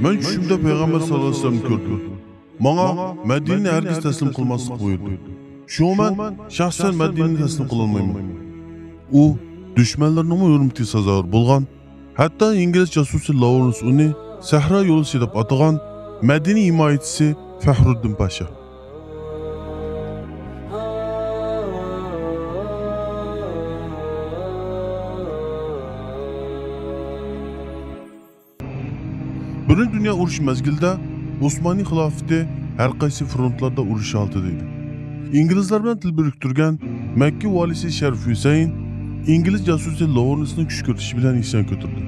Men tushimda payg'ambar sallallohu alayhi vasallam ko'rdim. Menga Madinani hargiz taslim qilmaslik buyurdi. Shunga men shaxsan Madinani taslim qila olmayman. U dushmanlarning hurmatiga sazovor bo'lgan, hatto ingliz josusi Lawrence uni Sahro yo'li deb atagan Madina himoyachisi Faxruddin Pasha. Birinchi Dünya urushi mezgilida Osmoniy xilofati har qaysi frontlarda urush oldi deydi. İngilizlar bilan til biriktirgan Makka valisi Sharif Husayn İngiliz josusi Lawrence'ni kuch kiritish bilan isyon ko'tardi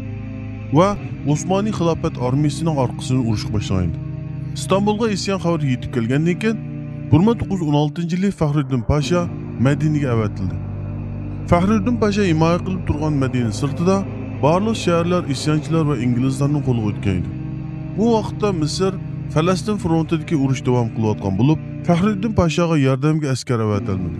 va Osmoniy xilofat armiyasining orqasidan urush boshlandi. İstanbulga isyon xabari yetib kelgandan keyin 1916-yili Faxruddin Pasha Madinaga avatildi. Faxruddin Pasha himoya qilib turgan Madina sirtida barliq shaharlar isyonchilar va inglizlarning qo'liga o'tgan edi. Bu vaqtda Misr Falastin frontidagi urush davom qilayotgan bo'lib, Faxruddin Pashaga yordamga askar avatilmadi.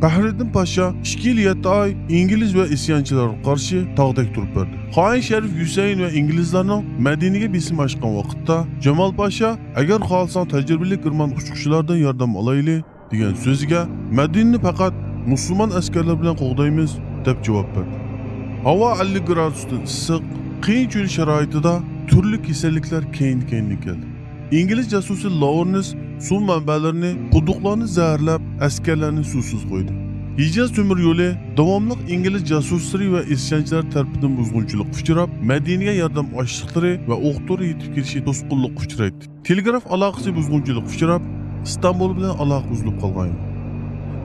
Faxruddin Pasha 2 yil 7 oy ingliz va isyonchilarga qarshi tog'dak turib berdi. Xoin Sharif Husayn va inglizlarning Madinaga besim ochgan vaqtda Jamol Pasha agar xohlasang tajribali kirman uchiqchilardan yordam olayli degan so'ziga Madinani faqat musulmon askarlar bilan qo'g'daymiz deb javob berdi. Havo 50 gradusdan issiq, qiyin cho'l sharoitida turli kasalliklar keyin-keyin keldi. İngiliz josusi Lawrence suv manbalarini, quduqlarni zaharlab, askarlarni suvsiz qo'ydi. Hijaz temir yo'li davomli ingliz josuslari va isyonchilar tarafidan buzg'unchilik uchrab, Madinaga yordam ochliqlari va o'q-to'ri yetib kelishi to'sqinlik uchraydi. Telegraf aloqasi buzg'unchilik uchrab, Istanbul bilan aloqa uzilib qolgan.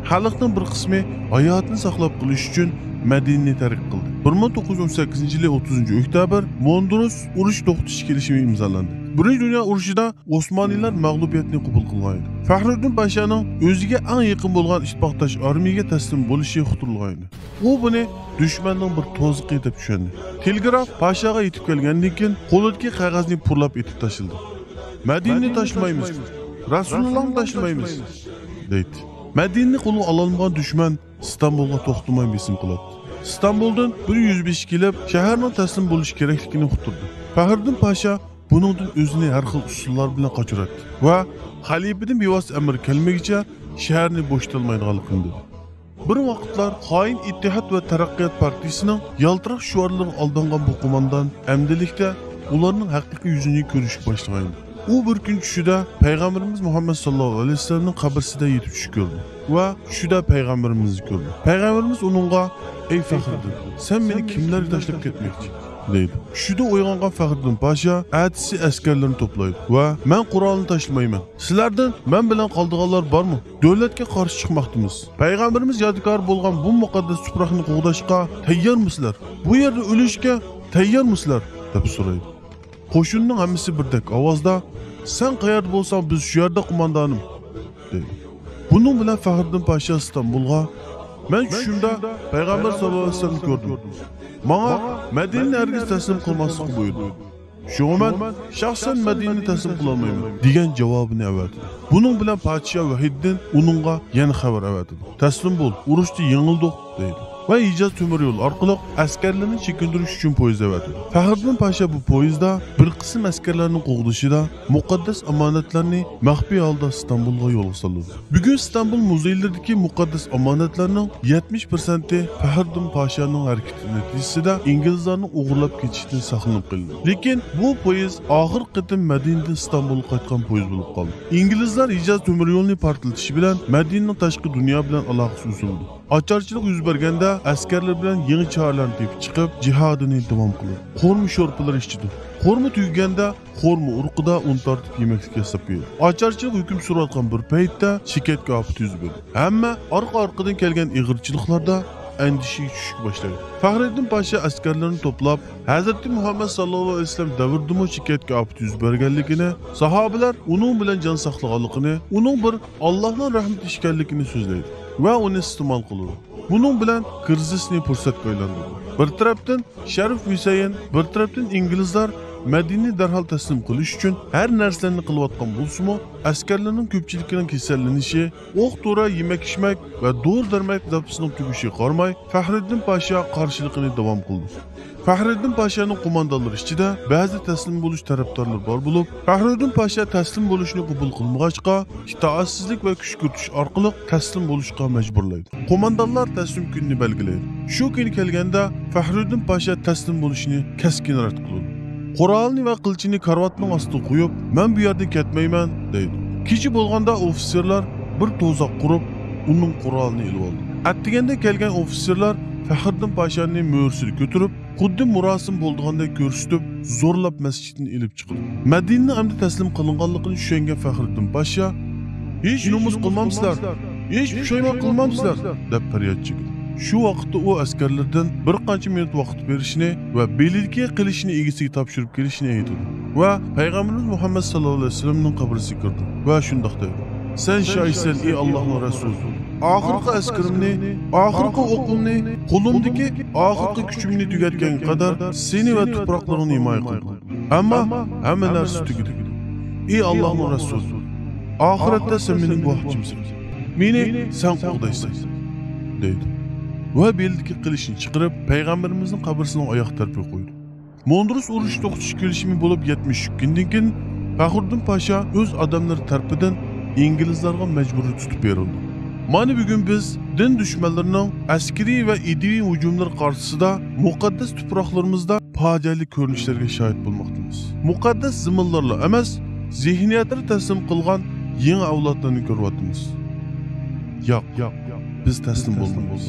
Xalqning bir qismi hayotini saqlab qolish uchun Madinani tark qildi. 1918-yili 30-oktyabr Mondros urush to'xtatish kelishimi imzolandi. Birinchi Dünya urushida Osmoniylar mag'lubiyatni qabul qilgan edi. Faxruddin Pashaning o'ziga eng yaqin bo'lgan ittifoqdosh armiyaga taslim bo'lishi kutilgan edi. U buni dushmanning bir to'ziqi deb tushundi. Telegraf Pashaga yetib kelgandan keyin qo'lidagi qog'ozni purlab etib tashildi. Madinani tashlamaymiz, Rasulullohni tashlamaymiz deydi. Madinani qo'lga ololmagan dushman İstanbulga to'xtamay besim qiladi. İstanbuldan 105 kelib, shaharning taslim bo'lish kerakligini uqtirdi. Faxruddin Pasha buningdan o'zini har xil usullar bilan qochiradi va xalifadan bevosita amr kelmagicha shaharni bo'shatilmaydiganligini dedi. Bir vaqtlar xoin Ittihod va Taraqqiyot partiyasining yaltiroq shuarlariga aldangan bu qo'mondan amdilikda ularning haqiqiy yuzini ko'rishga boshlagan. U bir kun tushida Payg'ambarimiz Muhammad sallallohu alayhi vasallamning qabrisida yetib tushib ko'rdi va tushida Payg'ambarimizni ko'rdi. Payg'ambarimiz uningga: "Ey Faxruddin, sen meni kimlarga tashlab ketmoqchi?" deydi. Tushida uyg'ongan Faxruddin Pasha atisi askarlarni to'playdi va "Men Qur'onni tashlamayman. Sizlardan men bilan qoldiganlar bormi? Davlatga qarshi chiqmoqdimiz. Payg'ambarimiz yodgor bo'lgan bu muqaddas tuproqni qo'g'dashga tayyormisizlar? Bu yerda o'lishga tayyormisizlar?" deb so'raydi. Qo'shinning hammasi birdek ovozda "Sen qayerda bo'lsang biz shu yerda qo'mondonim" dedi. Buning bilan Faxruddin Pasha Istanbulga "Men tushimda payg'ambar sallallohu alayhi vasallam ko'rdim. Menga Madinani hargiz taslim qilmaslik buyurdi. Shunga men shaxsan Madinani taslim qila olmayman" degan javobini avatdi. Buning bilan podshoh Vahiddin uningga yana xabar avatdi. "Taslim bo'l, urushda yengildik" dedi. Va Hijaz temir yo'l orqali askarlarni chekindirish uchun poyezd avatdi. Faxruddin Pasha bu poyezdda bir qism askarlarning qo'g'dishida muqaddas omonatlarni maxfiy holda Istanbulga yo'lga soldi. Bugun Istanbul muzeylaridagi muqaddas omonatlarning 70% Faxruddin Pashaning harakati natijasida inglizlarning o'g'irlab ketishdan saqlanib qoldi. Lekin bu poyezd oxirgi qitim Madinadan Istanbulga qaytgan poyezd bo'lib qoldi. Inglizlar Hijaz temir yo'lini portlatishi bilan Madinaning tashqi dunyo bilan aloqasi uzildi. Ocharchilik yuz berganda askarlar bilan yangi choralarni tepib chiqib jihodini davom qildi. Qo'rmi sho'rpilar ichdi. Qo'rmi tugaganda qo'rmi urqida un tortib yemaklik yasab qo'ydi. Ocharchilik hukm surayotgan bir paytda shirkatga ofat yuz berdi. Hamma orqa-orqadan kelgan ig'irchiliklarda andishiga tushishga boshladi. Faxruddin Pasha askarlarni to'plab Hazrati Muhammad sallallohu alayhi vasallam davrida shirkatga ofat yuz berganligini, sahobalar uning bilan jon saqlaganligini, uning bir Allohning rahmati ekanligini so'zlaydi va uni iste'mol qiladi. Buning bilan krizisni fursatga aylantirdi. Bir tarafdan Sharif Husayn, bir tarafdan inglizlar Madinani darhol taslim qilish uchun har narsani qilayotgan bo'lsa-mu, askarlarning ko'pchiligining kasallanishi, o'q-to'ra yemak-ichmak va dor-darmak zapasining tugishi qarmay, Faxriddin Pasha qarshiligini davom qildi. Faxriddin Pashaning qo'mondonlari ichida ba'zi taslim bo'lish tarafdorlari bor bo'lib, Faxriddin Pasha taslim bo'lishni qabul qilmag'achqa, itoatsizlik va kuch kiritish orqali taslim bo'lishga majburlaydi. Qo'mondonlar taslim kunini belgilaydi. Shu kun kelganda Faxriddin Pasha taslim bo'lishni keskin rad qiladi. Qurolni va qilchini karvatning ostiga qo'yib, "Men bu yerdan ketmayman" deydi. Kecha bo'lganda ofitserlar bir to'zoq qurib, uning qurolini olib oldi. Attiganda kelgan ofitserlar Faxriddin Pashani mo'rsini ko'tarib, xuddi murosim bo'lgandek ko'rsatib, zo'rlab masjiddan ilib chiqdi. Madinani amdi taslim qilinganligini tushungan Faxriddin Pasha, "Hech nomus qilmamsizlar, hech pushaymon qilmamsizlar" deb faryod chekdi. Shu vaqtda u askarlardan bir qancha minut vaqt berishni va belgilki qilishni egasiga topshirib kelishni aytdi. Va Payg'ambarimiz Muhammad sallallohu alayhi vasallamning qabrisiga kirdi va shundoq dedi: "Sen shoysan ey Allohning rasuli. Oxirgi askarimni, oxirgi o'qimni, qo'limdagi oxirgi kuchimni tugatgan qadar seni va tuproqlaringni himoya qildim. Ammo hamma narsa tugadi. Ey Allohning rasuli, oxiratda sen mening guvohchimsan. Meni sen qo'g'daysan" dedi. Va beldagi qilishni chiqarib, payg'ambarimizning qabrisining oyoq tarafiga qo'ydi. Mondrus urush to'xtatish kelishimi bo'lib 70 kundan keyin Faxriddin Pasha o'z odamlari tarafidan inglizlarga majburiy tutib berildi. Mana bugun biz din dushmanlarining askariy va ideviy hujumlari qarshisida muqaddas tuproqlarimizda fojiali ko'rinishlarga shohid bo'lmoqdamiz. Muqaddas ziminlarla emas, zihniyatini taslim qilgan yangi avlodlarni ko'ryapmiz. Yo'q, biz taslim bo'lmaymiz.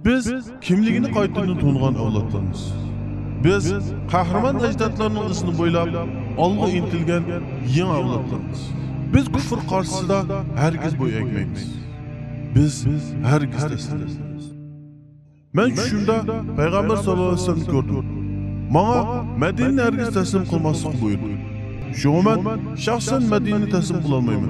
Biz kimligini qaytadan to'ngan avlodlarmiz. Biz qahramon ajdodlarning izini bo'ylab olg'a intilgan yangi avlodlarmiz. Biz kufr qarshisida hargiz bo'y egmaymiz. Biz hargiz taslim bo'lmaymiz. Men shunda payg'ambar sallallohu alayhi vasallam ko'rdim. Menga Madinani hargiz taslim qilmaslik buyurdi. Shunga men shaxsan Madinani taslim qila olmayman.